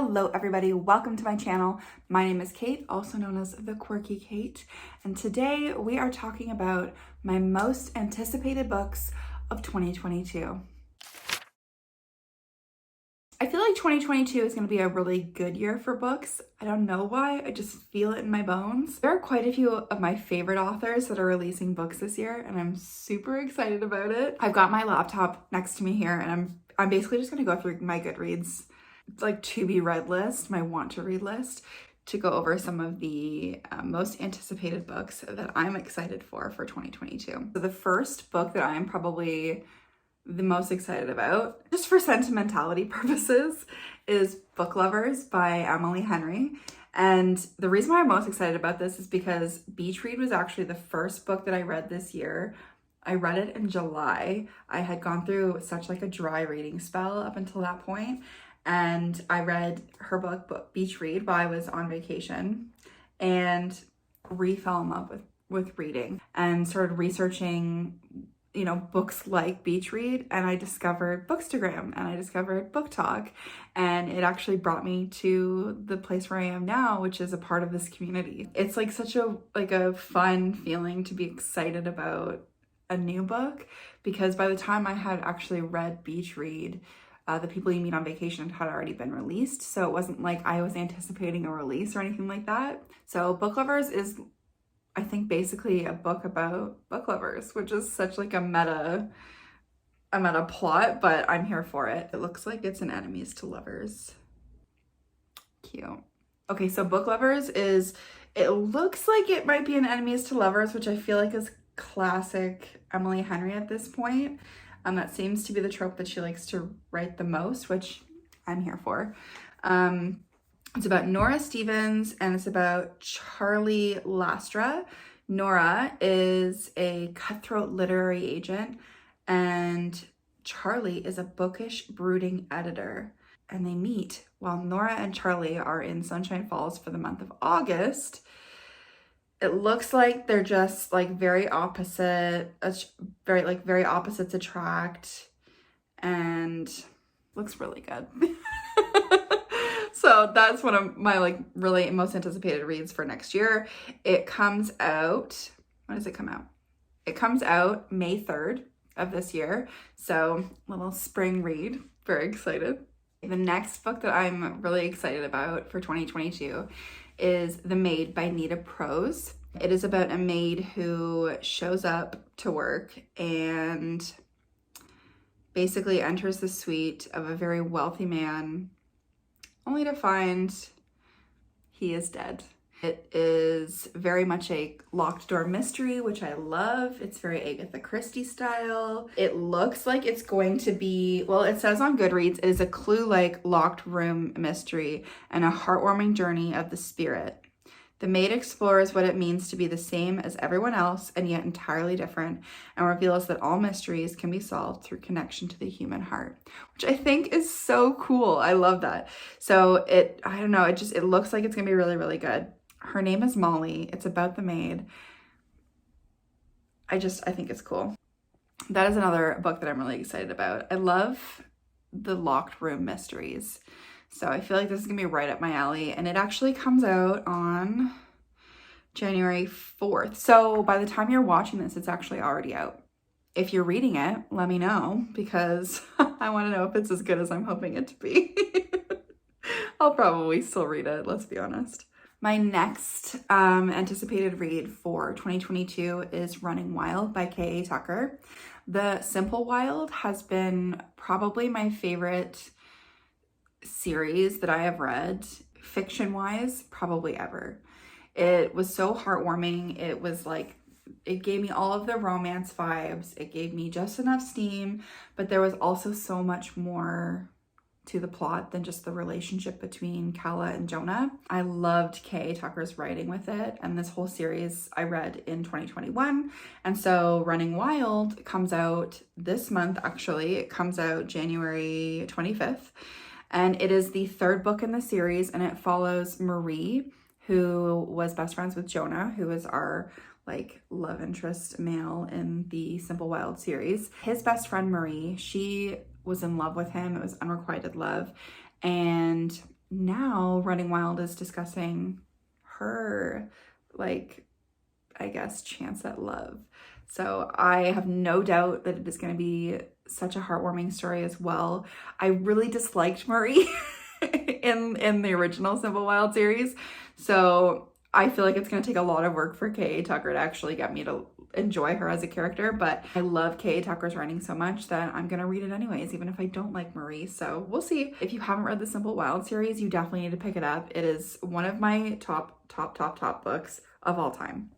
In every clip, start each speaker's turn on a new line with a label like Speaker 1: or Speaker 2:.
Speaker 1: Hello everybody, welcome to my channel. My name is Kate, also known as The Quirky Kate, and today we are talking about my most anticipated books of 2022. I feel like 2022 is going to be a really good year for books. I don't know why, I just feel it in my bones. There are quite a few of my favorite authors that are releasing books this year, and I'm super excited about it. I've got my laptop next to me here, and I'm basically just going to go through my Goodreads like to be read list, my want to read list, to go over some of the most anticipated books that I'm excited for 2022. So the first book that I'm probably the most excited about, just for sentimentality purposes, is Book Lovers by Emily Henry. And the reason why I'm most excited about this is because Beach Read was actually the first book that I read this year. I read it in July. I had gone through such like a dry reading spell up until that point. And I read her book Beach Read while I was on vacation and fell in love with reading and started researching, you know, books like Beach Read, and I discovered Bookstagram and I discovered Book Talk, and it actually brought me to the place where I am now, which is a part of this community. It's like such a fun feeling to be excited about a new book, because by the time I had actually read Beach Read, The People You Meet on Vacation had already been released, so it wasn't like I was anticipating a release or anything like that. So Book Lovers is, I think, basically a book about book lovers, which is such like a meta plot, but I'm here for it. It looks like it's an enemies to lovers. Cute. Okay, so Book Lovers it looks like it might be an enemies to lovers, which I feel like is classic Emily Henry at this point. That seems to be the trope that she likes to write the most, which I'm here for. It's about Nora Stevens and it's about Charlie Lastra. Nora is a cutthroat literary agent and Charlie is a bookish, brooding editor. And they meet while Nora and Charlie are in Sunshine Falls for the month of August. It looks like they're just like very opposite, very opposites attract, and looks really good. So that's one of my like really most anticipated reads for next year. It comes out, when does it come out? It comes out May 3rd of this year. So little spring read, very excited. The next book that I'm really excited about for 2022 is The Maid by Nita Prose. It is about a maid who shows up to work and basically enters the suite of a very wealthy man only to find he is dead. It is very much a locked door mystery, which I love. It's very Agatha Christie style. It looks like it's going to be, well, it says on Goodreads, it is a clue-like locked room mystery and a heartwarming journey of the spirit. The Maid explores what it means to be the same as everyone else and yet entirely different, and reveals that all mysteries can be solved through connection to the human heart, which I think is so cool. I love that. So I don't know, it looks like it's gonna be really, really good. Her name is Molly. It's about the maid. I think it's cool. That is another book that I'm really excited about. I love the locked room mysteries. So I feel like this is gonna be right up my alley, and it actually comes out on January 4th. So by the time you're watching this, it's actually already out. If you're reading it, let me know, because I wanna know if it's as good as I'm hoping it to be. I'll probably still read it, let's be honest. My next anticipated read for 2022 is Running Wild by K.A. Tucker. The Simple Wild has been probably my favorite series that I have read, fiction-wise, probably ever. It was so heartwarming. It was like, it gave me all of the romance vibes. It gave me just enough steam, but there was also so much more to the plot than just the relationship between Calla and Jonah. I loved K.A. Tucker's writing with it, and this whole series I read in 2021. And so Running Wild comes out this month, actually. It comes out January 25th. And it is the third book in the series, and it follows Marie, who was best friends with Jonah, who is our like love interest male in the Simple Wild series. His best friend Marie, she was in love with him. It was unrequited love. And now Running Wild is discussing her, like, I guess, chance at love. So I have no doubt that it is going to be such a heartwarming story as well. I really disliked Marie in the original Simple Wild series. So I feel like it's going to take a lot of work for K.A. Tucker to actually get me to enjoy her as a character, but I love K.A. Tucker's writing so much that I'm gonna read it anyways, even if I don't like Marie. So we'll see. If you haven't read the Simple Wild series, you definitely need to pick it up. It is one of my top books of all time.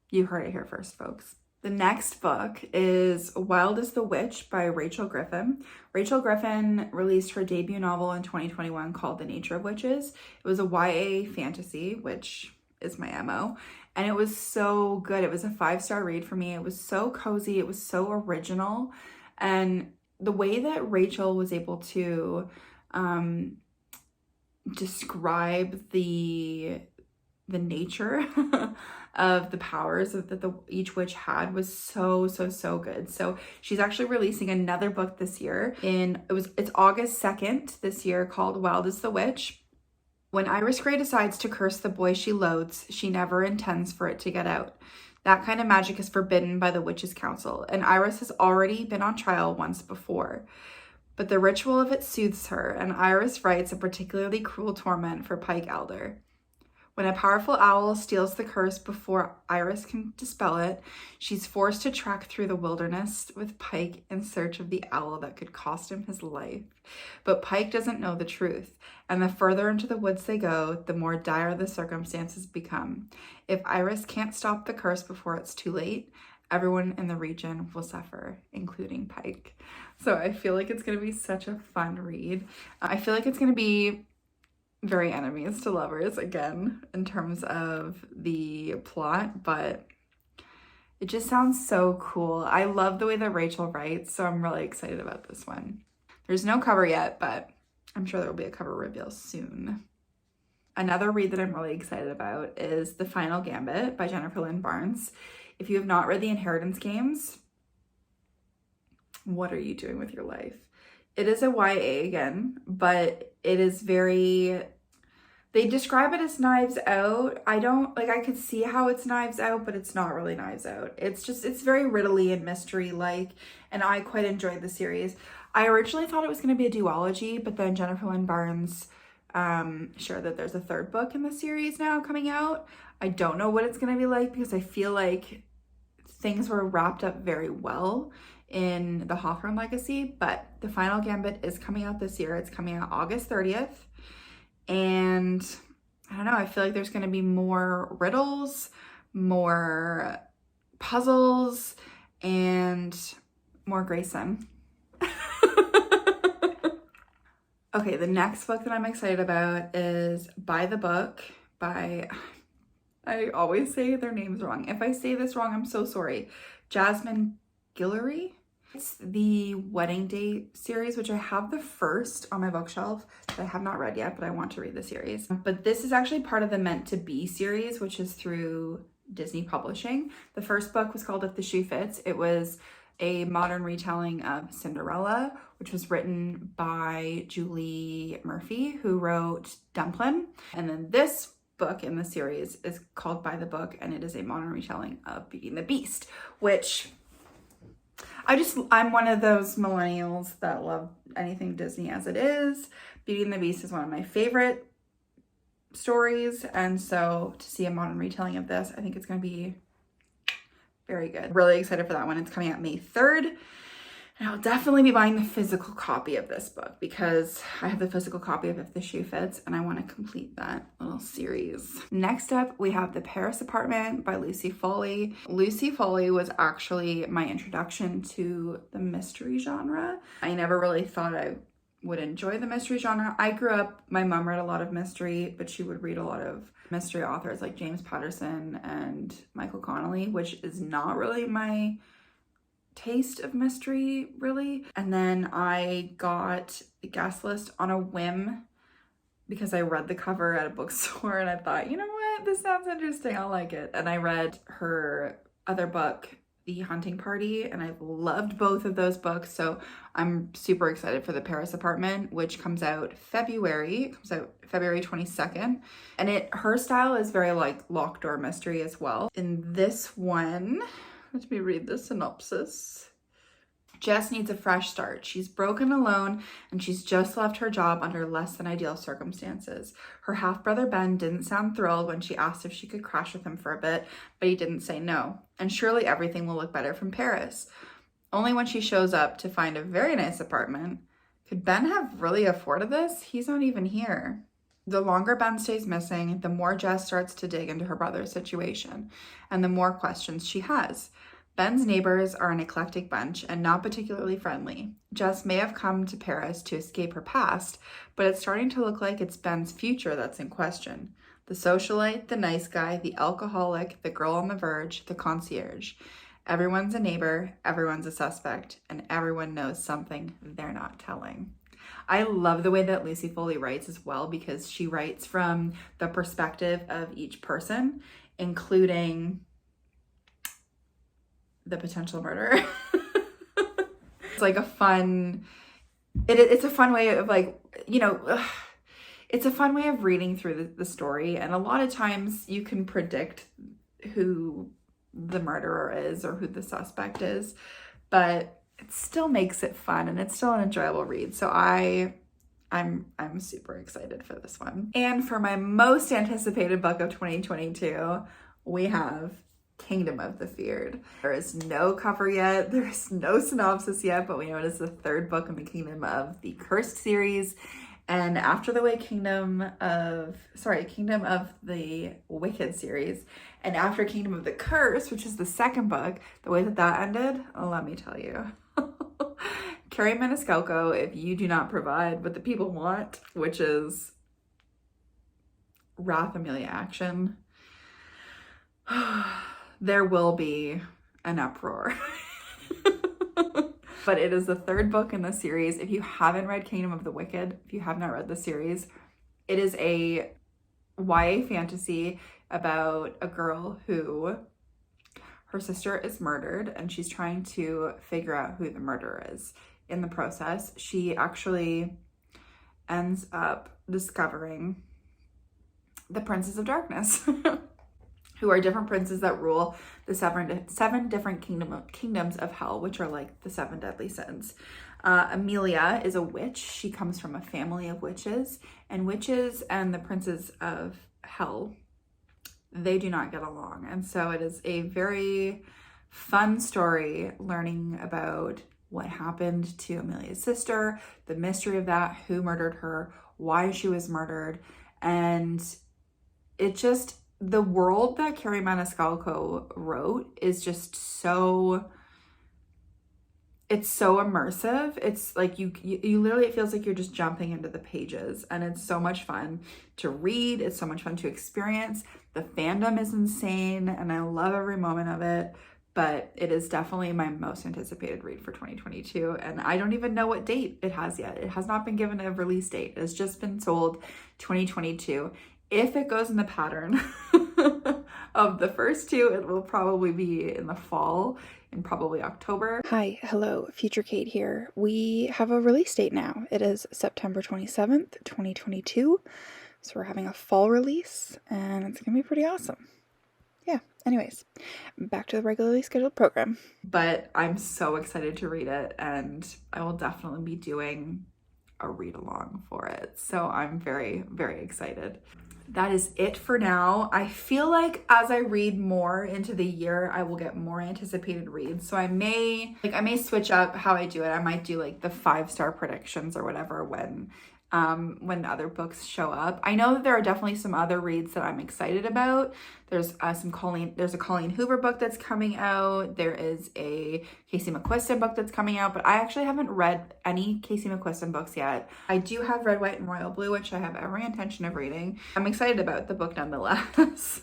Speaker 1: You heard it here first, folks. The next book is Wild as the Witch by Rachel Griffin. Rachel Griffin released her debut novel in 2021 called The Nature of Witches. It was a YA fantasy, which is my MO, and it was so good. It was a 5-star read for me. It was so cozy. It was so original. And the way that Rachel was able to describe the nature of the powers that each witch had was so good. So she's actually releasing another book this year it's August 2nd this year, called Wild as the Witch. When Iris Grey decides to curse the boy she loathes, she never intends for it to get out. That kind of magic is forbidden by the Witches' Council, and Iris has already been on trial once before. But the ritual of it soothes her, and Iris writes a particularly cruel torment for Pike Elder. When a powerful owl steals the curse before Iris can dispel it, she's forced to trek through the wilderness with Pike in search of the owl that could cost him his life. But Pike doesn't know the truth, and the further into the woods they go, the more dire the circumstances become. If Iris can't stop the curse before it's too late, everyone in the region will suffer, including Pike. So I feel like it's going to be such a fun read. I feel like it's going to be very enemies to lovers again in terms of the plot, but it just sounds so cool. I love the way that Rachel writes, so I'm really excited about this one. There's no cover yet, but I'm sure there will be a cover reveal soon. Another read that I'm really excited about is The Final Gambit by Jennifer Lynn Barnes. If you have not read The Inheritance Games, what are you doing with your life? It is a YA again, but it is very, they describe it as Knives Out. I could see how it's Knives Out, but it's not really Knives Out. It's very riddly and mystery-like, and I quite enjoyed the series. I originally thought it was going to be a duology, but then Jennifer Lynn Barnes shared that there's a third book in the series now coming out. I don't know what it's going to be like because I feel like things were wrapped up very well in the Hawthorne legacy, but The Final Gambit is coming out this year. It's coming out August 30th. And I don't know, I feel like there's going to be more riddles, more puzzles, and more Grayson. Okay, the next book that I'm excited about is By the Book by, I always say their names wrong. If I say this wrong, I'm so sorry. Jasmine Guillory. It's the Wedding Date series, which I have the first on my bookshelf that I have not read yet, but I want to read the series. But this is actually part of the Meant to Be series, which is through Disney Publishing. The first book was called If the Shoe Fits. It was a modern retelling of Cinderella, which was written by Julie Murphy, who wrote Dumplin'. And then this book in the series is called By the Book, and it is a modern retelling of Beauty and the Beast, which I'm one of those millennials that love anything Disney as it is. Beauty and the Beast is one of my favorite stories, and so to see a modern retelling of this, I think it's going to be very good. Really excited for that one. It's coming out May 3rd. And I'll definitely be buying the physical copy of this book because I have the physical copy of If the Shoe Fits and I want to complete that little series. Next up, we have The Paris Apartment by Lucy Foley. Lucy Foley was actually my introduction to the mystery genre. I never really thought I would enjoy the mystery genre. I grew up, my mom read a lot of mystery, but she would read a lot of mystery authors like James Patterson and Michael Connelly, which is not really my taste of mystery, really. And then I got the guest list on a whim because I read the cover at a bookstore and I thought, you know what, this sounds interesting, I'll like it. And I read her other book, The Hunting Party, and I've loved both of those books, so I'm super excited for The Paris Apartment, which comes out February. It comes out February 22nd, and her style is very like locked door mystery as well. In this one, let me read the synopsis. Jess needs a fresh start. She's broken alone and she's just left her job under less than ideal circumstances. Her half-brother Ben didn't sound thrilled when she asked if she could crash with him for a bit, but he didn't say no. And surely everything will look better from Paris. Only when she shows up to find a very nice apartment. Could Ben have really afforded this? He's not even here. The longer Ben stays missing, the more Jess starts to dig into her brother's situation and the more questions she has. Ben's neighbors are an eclectic bunch and not particularly friendly. Jess may have come to Paris to escape her past, but it's starting to look like it's Ben's future that's in question. The socialite, the nice guy, the alcoholic, the girl on the verge, the concierge. Everyone's a neighbor, everyone's a suspect, and everyone knows something they're not telling. I love the way that Lucy Foley writes as well, because she writes from the perspective of each person, including the potential murderer. It's like a fun, it's a fun way of like, you know, it's a fun way of reading through the story. And a lot of times you can predict who the murderer is or who the suspect is, but it still makes it fun and it's still an enjoyable read. So I'm super excited for this one. And for my most anticipated book of 2022, we have Kingdom of the Feared. There is no cover yet, there is no synopsis yet, but we know it is the third book in the Kingdom of the Cursed series. And after the way Kingdom of the Wicked series, and after Kingdom of the Curse, which is the second book, the way that ended, let me tell you. Kerri Maniscalco, if you do not provide what the people want, which is Wrath Amelia action, there will be an uproar. But it is the third book in the series. If you haven't read Kingdom of the Wicked, if you have not read the series, it is a YA fantasy about a girl who, her sister is murdered and she's trying to figure out who the murderer is. In the process, she actually ends up discovering the Princes of Darkness, who are different princes that rule the seven different kingdoms of hell, which are like the 7 deadly sins. Amelia is a witch. She comes from a family of witches, and the princes of hell, they do not get along. And so it is a very fun story learning about what happened to Amelia's sister, the mystery of that, who murdered her, why she was murdered, and it just, the world that Kerri Maniscalco wrote is just so, it's so immersive. It's like you literally, it feels like you're just jumping into the pages, and it's so much fun to read. It's so much fun to experience. The fandom is insane and I love every moment of it, but it is definitely my most anticipated read for 2022. And I don't even know what date it has yet. It has not been given a release date. It's just been sold 2022. If it goes in the pattern of the first two, it will probably be in the fall, in probably October. Hi, hello, Future Kate here. We have a release date now. It is September 27th, 2022. So we're having a fall release and it's gonna be pretty awesome. Yeah, anyways, back to the regularly scheduled program. But I'm so excited to read it, and I will definitely be doing a read along for it. So I'm very, very excited. That is it for now. I feel like as I read more into the year, I will get more anticipated reads. So I may switch up how I do it. I might do like the 5-star predictions or whatever when other books show up. I know that there are definitely some other reads that I'm excited about. There's a Colleen Hoover book that's coming out. There is a Casey McQuiston book that's coming out, but I actually haven't read any Casey McQuiston books yet. I do have Red, White, and Royal Blue, which I have every intention of reading. I'm excited about the book nonetheless.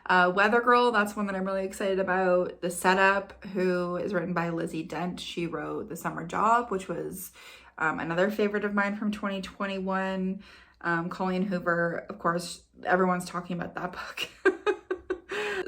Speaker 1: Weather Girl, that's one that I'm really excited about. The Setup, who is written by Lizzy Dent. She wrote The Summer Job, which was another favorite of mine from 2021. Colleen Hoover, of course, everyone's talking about that book.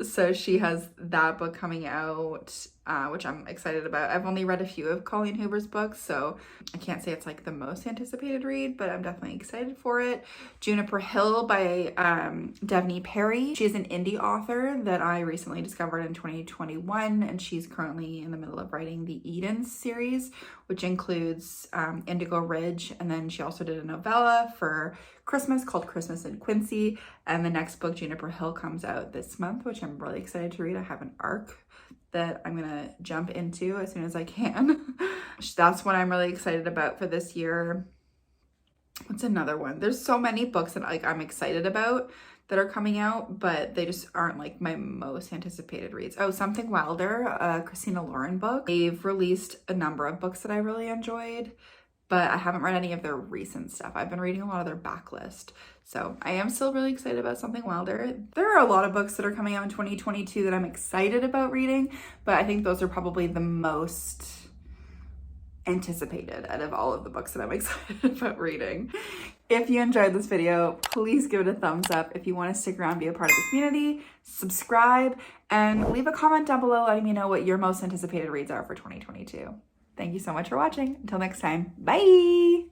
Speaker 1: So she has that book coming out. which I'm excited about. I've only read a few of Colleen Hoover's books, so I can't say it's like the most anticipated read, but I'm definitely excited for it. Juniper Hill by Devney Perry. She is an indie author that I recently discovered in 2021, and she's currently in the middle of writing the Eden series, which includes Indigo Ridge, and then she also did a novella for Christmas called Christmas in Quincy, and the next book, Juniper Hill, comes out this month, which I'm really excited to read. I have an arc that I'm gonna jump into as soon as I can. That's what I'm really excited about for this year. What's another one? There's so many books that like I'm excited about that are coming out, but they just aren't like my most anticipated reads. Oh, Something Wilder, a Christina Lauren book. They've released a number of books that I really enjoyed, but I haven't read any of their recent stuff. I've been reading a lot of their backlist. So I am still really excited about Something Wilder. There are a lot of books that are coming out in 2022 that I'm excited about reading, but I think those are probably the most anticipated out of all of the books that I'm excited about reading. If you enjoyed this video, please give it a thumbs up. If you want to stick around, be a part of the community, subscribe, and leave a comment down below letting me know what your most anticipated reads are for 2022. Thank you so much for watching. Until next time, bye!